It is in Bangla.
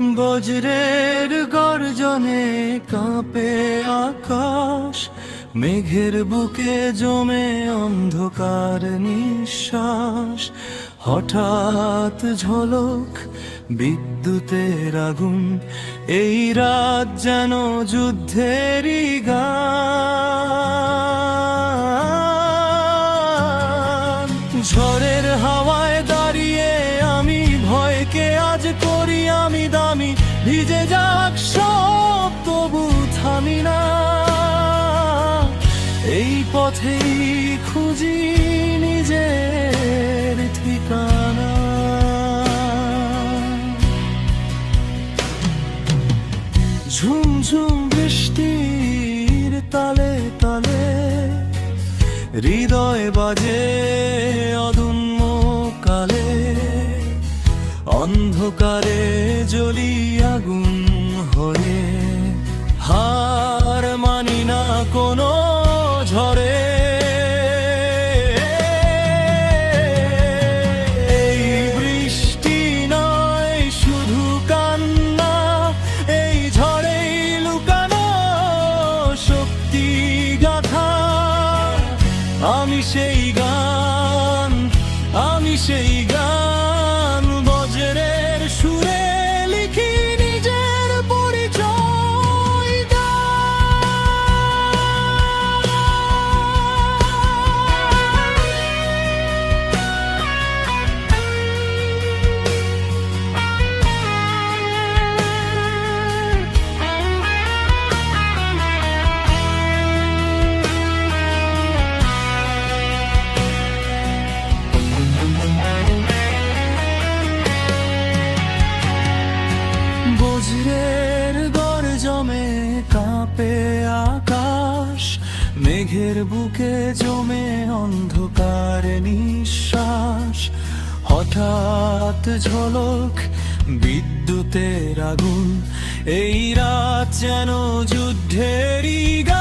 বজ্রের গর্জনে কাঁপে আকাশ, মেঘের বুকে জমে অন্ধকার নিঃশ্বাস। হঠাৎ ঝলক বিদ্যুতের আগুন, এই রাত যেন যুদ্ধেরই গান। ঝড়ের হাওয়ায় দাঁড়িয়ে আমি ভয়কে আজ করি আমি দামি, ভিজে যাক সব তবু থামি না। এই পথেই খুঁজি নিজের ঠিকানা। ঝুমঝুম বৃষ্টির তালে তালে হৃদয় বাজে অদম্য কালে, অন্ধকারে জ্বলি আগুন হয়ে। হার মানি না কোনো ঝড়ে, এই বৃষ্টি নয় শুধু কান্না, এই ঝড়েই লুকানো শক্তি গাথা। আমি সেই গান, আমি সেই গান, বজ্রের সুরে লিখি নিজের পরিচয় বজ্রের গর্জনে কাঁপে আকাশ, মেঘের বুকে জমে অন্ধকার নিঃশ্বাস। হঠাৎ ঝলক বিদ্যুতের আগুন, এই রাত যেন যুদ্ধেরই গান।